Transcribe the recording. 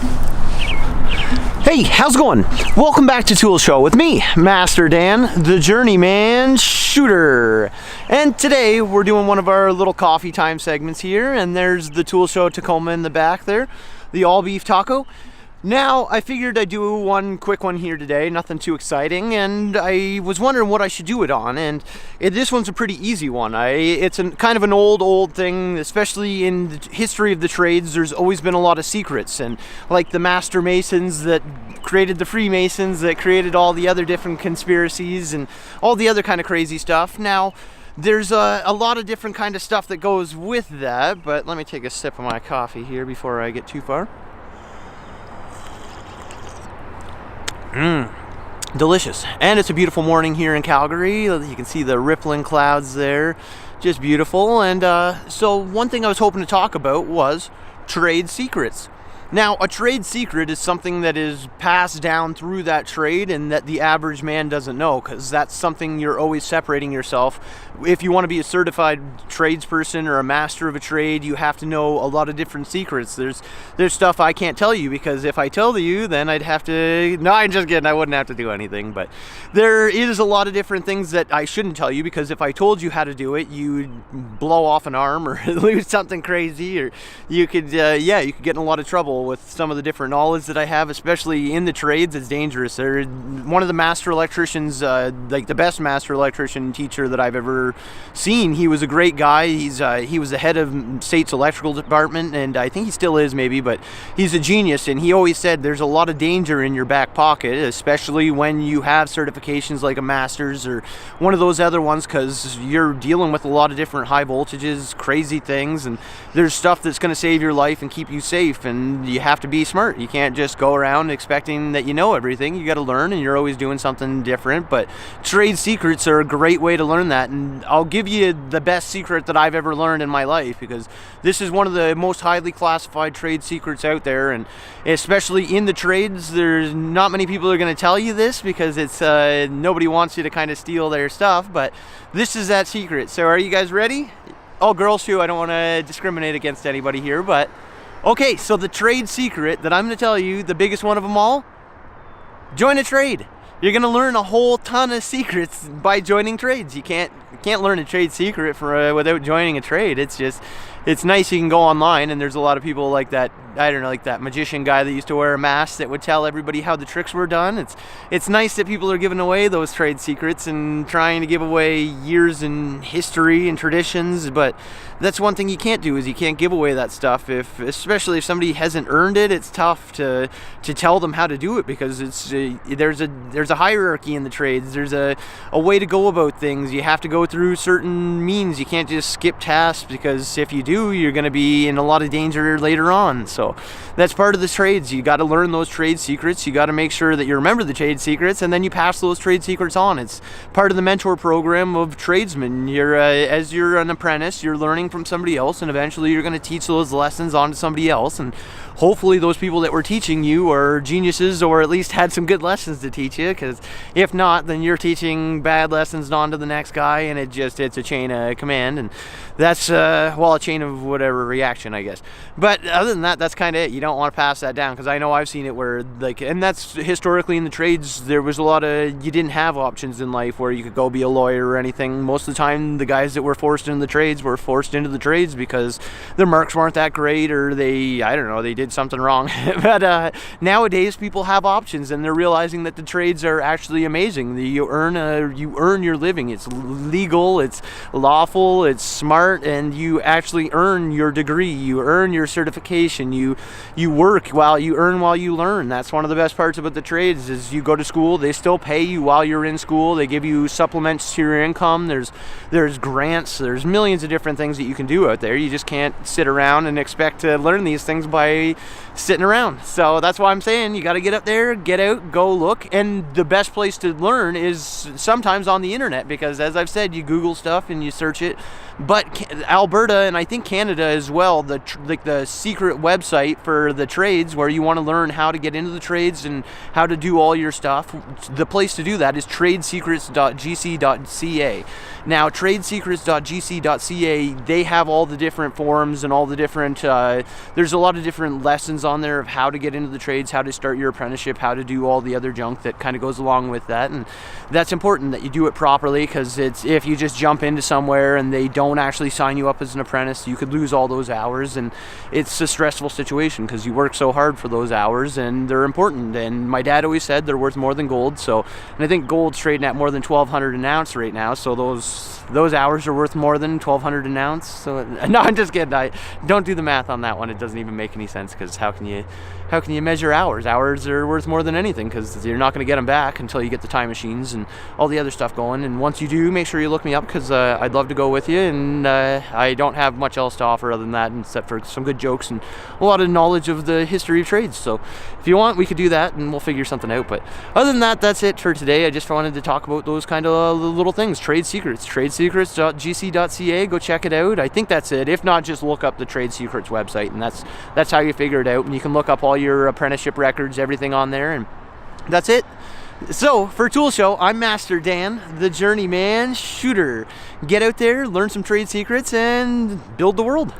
Hey, how's it going? Welcome back to Tool Show with me, Master Dan, the Journeyman shooter. And today we're doing one of our little coffee time segments here, and there's the Tool Show Tacoma in the back there, the all beef taco. Now, I figured I'd do one quick one here today, nothing too exciting, and I was wondering what I should do it on, and this one's a pretty easy one. It's kind of an old thing, especially in the history of the trades. There's always been a lot of secrets, and like the Master Masons that created the Freemasons, that created all the other different conspiracies, and all the other kind of crazy stuff. Now, there's a lot of different kind of stuff that goes with that, but let me take a sip of my coffee here before I get too far. Delicious. And it's a beautiful morning here in Calgary. You can see the rippling clouds there, just beautiful. And so one thing I was hoping to talk about was trade secrets. Now, a trade secret is something that is passed down through that trade and that the average man doesn't know, because that's something you're always separating yourself. If you want to be a certified tradesperson or a master of a trade, you have to know a lot of different secrets. There's stuff I can't tell you, because if I tell you, then I'd have to... No, I'm just kidding. I wouldn't have to do anything. But there is a lot of different things that I shouldn't tell you, because if I told you how to do it, you'd blow off an arm or lose something crazy, or you could, you could get in a lot of trouble with some of the different knowledge that I have, especially in the trades. It's dangerous. One of the master electricians, like the best master electrician teacher that I've ever seen, he was a great guy. He was the head of state's electrical department, and I think he still is maybe, but he's a genius, and he always said there's a lot of danger in your back pocket, especially when you have certifications like a master's or one of those other ones, because you're dealing with a lot of different high voltages, crazy things, and there's stuff that's going to save your life and keep you safe, and you have to be smart. You can't just go around expecting that you know everything. You got to learn, and you're always doing something different. But trade secrets are a great way to learn that, and I'll give you the best secret that I've ever learned in my life, because this is one of the most highly classified trade secrets out there, and especially in the trades, there's not many people are going to tell you this, because it's nobody wants you to kind of steal their stuff. But this is that secret. So are you guys ready? All girls too. I don't want to discriminate against anybody here, but okay, so the trade secret that I'm going to tell you, the biggest one of them all, join a trade. You're going to learn a whole ton of secrets by joining trades. You can't learn a trade secret without joining a trade. It's nice you can go online, and there's a lot of people like that, I don't know, like that magician guy that used to wear a mask that would tell everybody how the tricks were done. It's nice that people are giving away those trade secrets and trying to give away years in history and traditions, but that's one thing you can't do, is you can't give away that stuff. Especially if somebody hasn't earned it, it's tough to tell them how to do it, because there's a hierarchy in the trades. There's a way to go about things. You have to go through certain means. You can't just skip tasks, because if you do, you're going to be in a lot of danger later on. So that's part of the trades. You got to learn those trade secrets. You got to make sure that you remember the trade secrets, and then you pass those trade secrets on. It's part of the mentor program of tradesmen. As you're an apprentice, you're learning from somebody else, and eventually you're going to teach those lessons on to somebody else, and hopefully those people that were teaching you are geniuses, or at least had some good lessons to teach you, because if not, then you're teaching bad lessons on to the next guy, and it's a chain of command, and that's a chain of whatever reaction, I guess. But other than that, that's kind of it. You don't want to pass that down, because I know I've seen it where, like, and that's historically in the trades, there was a lot of, you didn't have options in life where you could go be a lawyer or anything. Most of the time, the guys that were forced into the trades were forced into the trades because their marks weren't that great, or they did something wrong. But nowadays, people have options, and they're realizing that the trades are actually amazing. You earn your living. It's legal, it's lawful, it's smart, and you actually earn your degree. You earn your certification. You work while you earn while you learn. That's one of the best parts about the trades, is you go to school, they still pay you while you're in school. They give you supplements to your income. There's grants. There's millions of different things that you can do out there. You just can't sit around and expect to learn these things by sitting around. So that's why I'm saying you got to get up there, get out, go look. And the best place to learn is sometimes on the internet, because as I've said, you Google stuff and you search it. But Alberta, and I think Canada as well, the secret website for the trades, where you want to learn how to get into the trades and how to do all your stuff, the place to do that is tradesecrets.gc.ca. Now, tradesecrets.gc.ca, they have all the different forums and all the different, there's a lot of different lessons on there of how to get into the trades, how to start your apprenticeship, how to do all the other junk that kind of goes along with that. And that's important that you do it properly, because if you just jump into somewhere and they don't actually sign you up as an apprentice, you could lose all those hours, and it's a stressful situation because you work so hard for those hours and they're important. And my dad always said they're worth more than gold. So, and I think gold's trading at more than $1,200 an ounce right now, so those hours are worth more than $1,200 an ounce. So no, I'm just kidding. I don't do the math on that one. It doesn't even make any sense, because how can you measure hours? Hours are worth more than anything, because you're not going to get them back until you get the time machines and all the other stuff going. And once you do, make sure you look me up, because I'd love to go with you. And I don't have much else to offer other than that, except for some good jokes and a lot of knowledge of the history of trades. So if you want, we could do that and we'll figure something out. But other than that, that's it for today. I just wanted to talk about those kind of little things. Trade secrets, tradesecrets.gc.ca. Go check it out. I think that's it. If not, just look up the Trade Secrets website, and that's how you figure it out. And you can look up all your apprenticeship records, everything on there, and that's it. So for Tool Show, I'm Master Dan, the Journeyman Shooter. Get out there, learn some trade secrets, and build the world.